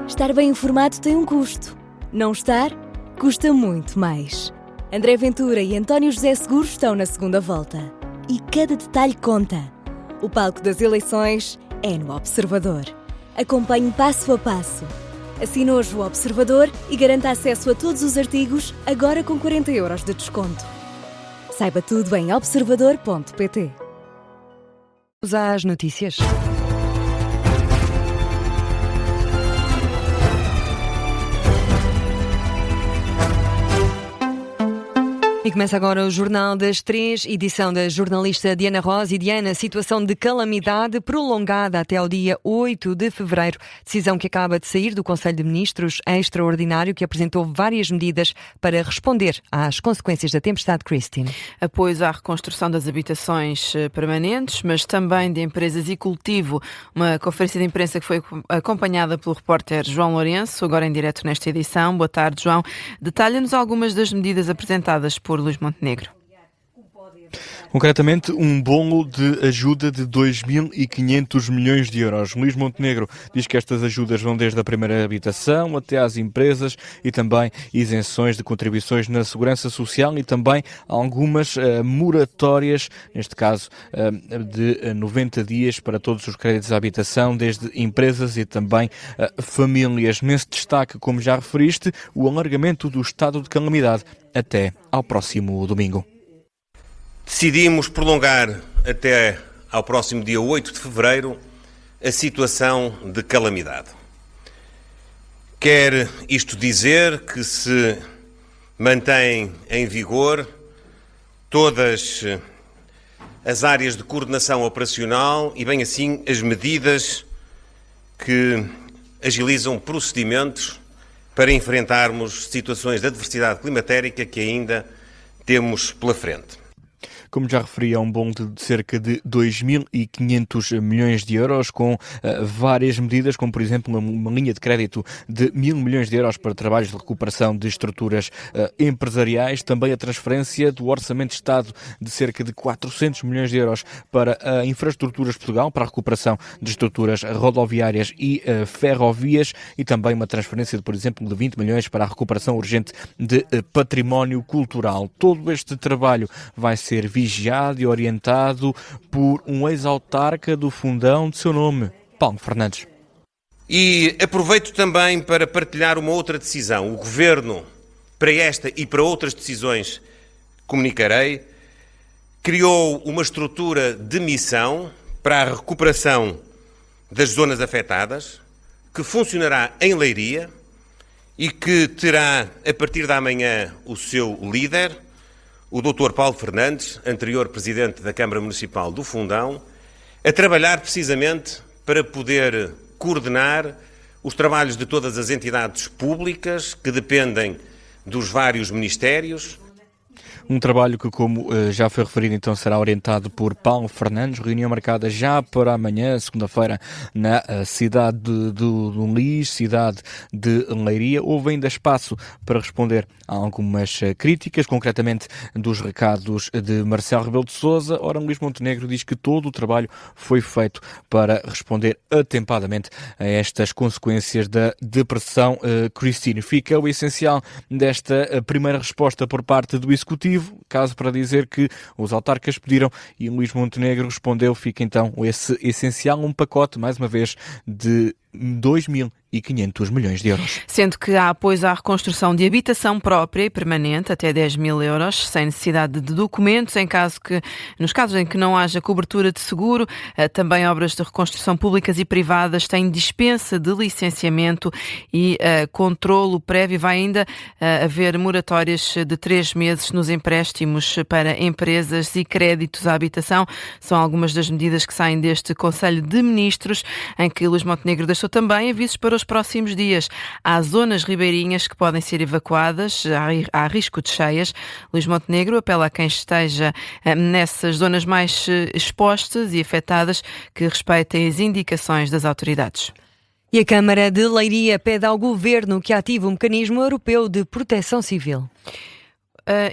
Estar bem informado tem um custo. Não estar, custa muito mais. André Ventura e António José Seguro estão na segunda volta. E cada detalhe conta. O palco das eleições é no Observador. Acompanhe passo a passo. Assine hoje o Observador e garanta acesso a todos os artigos, agora com 40 € de desconto. Saiba tudo em observador.pt. Às notícias. E começa agora o Jornal das 3, edição da jornalista Diana Rosa. E Diana, situação de calamidade prolongada até ao dia 8 de fevereiro. Decisão que acaba de sair do Conselho de Ministros extraordinário, que apresentou várias medidas para responder às consequências da tempestade Christine. Apoios à reconstrução das habitações permanentes, mas também de empresas e cultivo. Uma conferência de imprensa que foi acompanhada pelo repórter João Lourenço, agora em direto nesta edição. Boa tarde, João. Detalha-nos algumas das medidas apresentadas por Luís Montenegro. Concretamente, um bolo de ajuda de 2.500 milhões de euros. Luís Montenegro diz que estas ajudas vão desde a primeira habitação até às empresas e também isenções de contribuições na segurança social e também algumas moratórias, neste caso de 90 dias para todos os créditos à habitação, desde empresas e também famílias. Nesse destaque, como já referiste, o alargamento do estado de calamidade até ao próximo domingo. Decidimos prolongar até ao próximo dia 8 de fevereiro a situação de calamidade. Quer isto dizer que se mantém em vigor todas as áreas de coordenação operacional e, bem assim, as medidas que agilizam procedimentos para enfrentarmos situações de adversidade climatérica que ainda temos pela frente. Como já referi, é um bolo de cerca de 2.500 milhões de euros, com várias medidas, como por exemplo uma linha de crédito de 1.000 milhões de euros para trabalhos de recuperação de estruturas empresariais, também a transferência do Orçamento de Estado de cerca de 400 milhões de euros para a Infraestruturas Portugal, para a recuperação de estruturas rodoviárias e ferrovias, e também uma transferência de, por exemplo, de 20 milhões para a recuperação urgente de património cultural. Todo este trabalho vai ser vigiado e orientado por um ex-autarca do Fundão de seu nome, Paulo Fernandes. E aproveito também para partilhar uma outra decisão. O Governo, para esta e para outras decisões comunicarei, criou uma estrutura de missão para a recuperação das zonas afetadas, que funcionará em Leiria e que terá, a partir da manhã, o seu líder, o Dr. Paulo Fernandes, anterior Presidente da Câmara Municipal do Fundão, a trabalhar precisamente para poder coordenar os trabalhos de todas as entidades públicas que dependem dos vários ministérios. Um trabalho que, como já foi referido, então será orientado por Paulo Fernandes. Reunião marcada já para amanhã, segunda-feira, na cidade de Lis, cidade de Leiria. Houve ainda espaço para responder a algumas críticas, concretamente dos recados de Marcelo Rebelo de Sousa. Ora, Luís Montenegro diz que todo o trabalho foi feito para responder atempadamente a estas consequências da depressão Christine. Fica o essencial desta primeira resposta por parte do Executivo, caso para dizer que os autarcas pediram e Luís Montenegro respondeu. Fica então esse essencial, um pacote, mais uma vez, de 2.500 milhões de euros. Sendo que há apoios à reconstrução de habitação própria e permanente, até 10.000 euros, sem necessidade de documentos, nos casos em que não haja cobertura de seguro. Também obras de reconstrução públicas e privadas têm dispensa de licenciamento e controlo prévio. Vai ainda haver moratórias de 3 meses nos empréstimos para empresas e créditos à habitação. São algumas das medidas que saem deste Conselho de Ministros, em que Luís Montenegro deixou também avisos para os próximos dias. Há zonas ribeirinhas que podem ser evacuadas, há risco de cheias. Luís Montenegro apela a quem esteja nessas zonas mais expostas e afetadas que respeitem as indicações das autoridades. E a Câmara de Leiria pede ao Governo que ative o mecanismo europeu de proteção civil.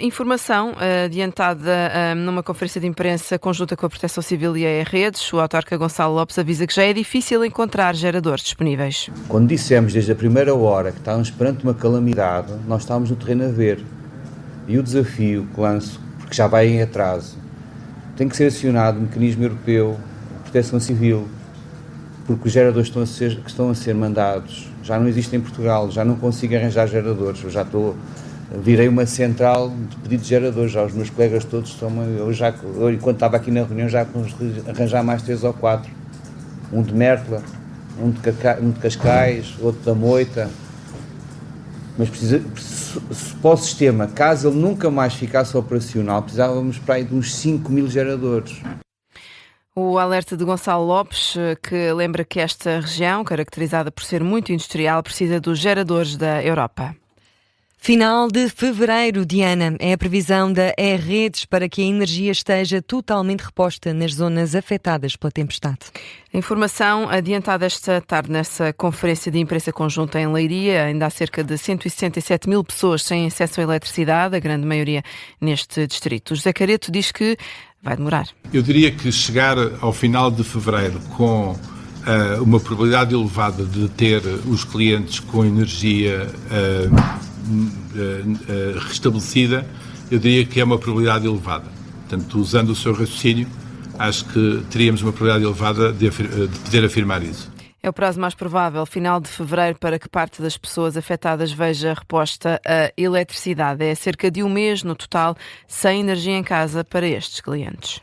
Informação adiantada numa conferência de imprensa conjunta com a Proteção Civil e a Redes. O autarca Gonçalo Lopes avisa que já é difícil encontrar geradores disponíveis. Quando dissemos desde a primeira hora que estávamos perante uma calamidade, nós estávamos no terreno a ver. E o desafio que lanço, porque já vai em atraso, tem que ser acionado o mecanismo europeu de Proteção Civil, porque os geradores que estão a ser mandados já não existem em Portugal, já não consigo arranjar geradores, virei uma central de pedido de geradores, já os meus colegas todos estão, eu enquanto estava aqui na reunião já consegui arranjar mais 3 ou 4, um de Mértola, um de Cascais, outro da Moita, mas para o sistema, caso ele nunca mais ficasse operacional, precisávamos para aí de uns 5.000 geradores. O alerta de Gonçalo Lopes, que lembra que esta região, caracterizada por ser muito industrial, precisa dos geradores da Europa. Final de fevereiro, Diana, é a previsão da E-Redes para que a energia esteja totalmente reposta nas zonas afetadas pela tempestade. A informação adiantada esta tarde nessa conferência de imprensa conjunta em Leiria. Ainda há cerca de 167 mil pessoas sem acesso à eletricidade, a grande maioria neste distrito. José Careto diz que vai demorar. Eu diria que chegar ao final de fevereiro com uma probabilidade elevada de ter os clientes com energia restabelecida, eu diria que é uma probabilidade elevada. Portanto, usando o seu raciocínio, acho que teríamos uma probabilidade elevada de poder afirmar isso. É o prazo mais provável, final de fevereiro, para que parte das pessoas afetadas veja reposta a eletricidade. É cerca de um mês no total sem energia em casa para estes clientes.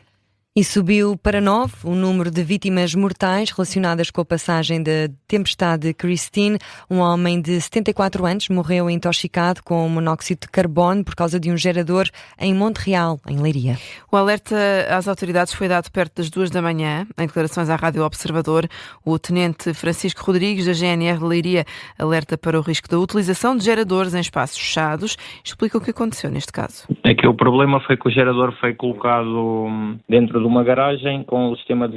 E subiu para 9 o número de vítimas mortais relacionadas com a passagem da tempestade Christine. Um homem de 74 anos morreu intoxicado com monóxido de carbono por causa de um gerador em Monte Real, em Leiria. O alerta às autoridades foi dado perto das 2 da manhã. Em declarações à Rádio Observador, o tenente Francisco Rodrigues, da GNR de Leiria, alerta para o risco da utilização de geradores em espaços fechados. Explica o que aconteceu neste caso. É que o problema foi que o gerador foi colocado dentro de uma garagem com o sistema de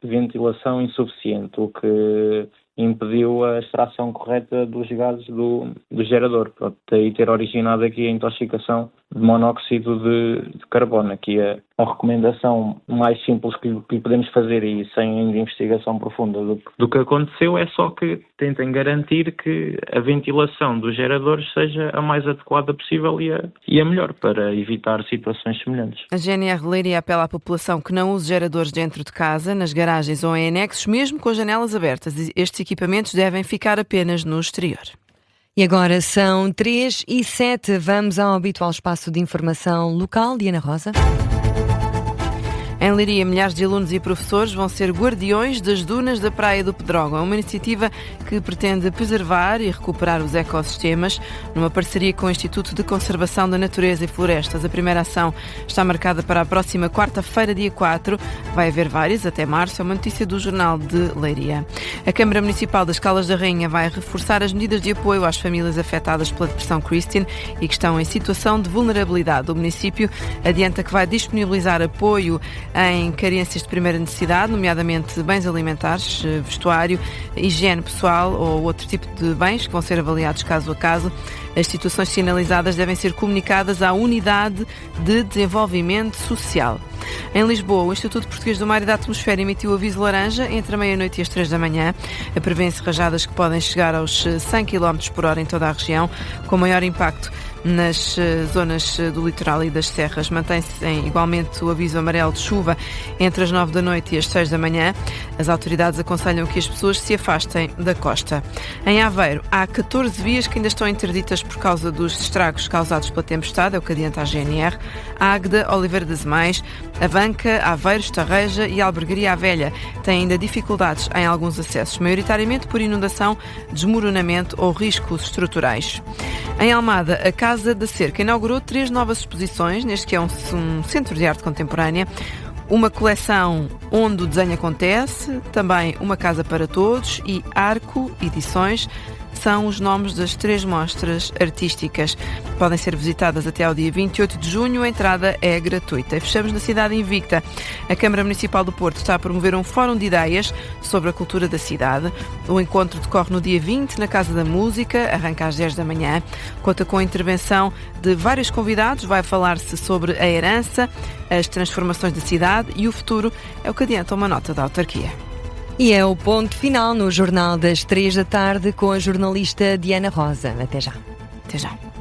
ventilação insuficiente, o que impediu a extração correta dos gases do gerador. Pode ter originado aqui a intoxicação de monóxido de carbono. Aqui a recomendação mais simples que podemos fazer, e sem ainda investigação profunda do que aconteceu, é só que tentem garantir que a ventilação dos geradores seja a mais adequada possível e a melhor, para evitar situações semelhantes. A GNR de Leiria apela à população que não use geradores dentro de casa, nas garagens ou em anexos, mesmo com as janelas abertas. Estes equipamentos devem ficar apenas no exterior. E agora são 3h07. Vamos ao habitual espaço de informação local. Diana Rosa. Em Leiria, milhares de alunos e professores vão ser guardiões das dunas da Praia do Pedrógão. É uma iniciativa que pretende preservar e recuperar os ecossistemas numa parceria com o Instituto de Conservação da Natureza e Florestas. A primeira ação está marcada para a próxima quarta-feira, dia 4. Vai haver várias até março. É uma notícia do Jornal de Leiria. A Câmara Municipal das Caldas da Rainha vai reforçar as medidas de apoio às famílias afetadas pela depressão Christine e que estão em situação de vulnerabilidade. O município adianta que vai disponibilizar apoio em carências de primeira necessidade, nomeadamente bens alimentares, vestuário, higiene pessoal ou outro tipo de bens que vão ser avaliados caso a caso. As situações sinalizadas devem ser comunicadas à Unidade de Desenvolvimento Social. Em Lisboa, o Instituto Português do Mar e da Atmosfera emitiu aviso laranja entre a meia-noite e as 3 da manhã. Prevê-se rajadas que podem chegar aos 100 km por hora em toda a região, com maior impacto nas zonas do litoral e das serras. Mantém-se igualmente o aviso amarelo de chuva entre as 9 da noite e as 6 da manhã. As autoridades aconselham que as pessoas se afastem da costa. Em Aveiro, há 14 vias que ainda estão interditas por causa dos estragos causados pela tempestade, é o que adianta a GNR. Águeda, Oliveira das Mães, Avanca, Aveiro, Estarreja e Albergaria à Velha têm ainda dificuldades em alguns acessos, maioritariamente por inundação, desmoronamento ou riscos estruturais. Em Almada, a Casa da Cerca inaugurou 3 novas exposições, neste que é um centro de arte contemporânea, uma coleção onde o desenho acontece, também uma casa para todos e Arco Edições são os nomes das 3 mostras artísticas. Podem ser visitadas até ao dia 28 de junho, a entrada é gratuita. E fechamos na cidade invicta. A Câmara Municipal do Porto está a promover um fórum de ideias sobre a cultura da cidade. O encontro decorre no dia 20, na Casa da Música, arranca às 10 da manhã. Conta com a intervenção de vários convidados, vai falar-se sobre a herança, as transformações da cidade e o futuro, é o que adianta uma nota da autarquia. E é o ponto final no Jornal das 3 da tarde com a jornalista Diana Rosa. Até já. Até já.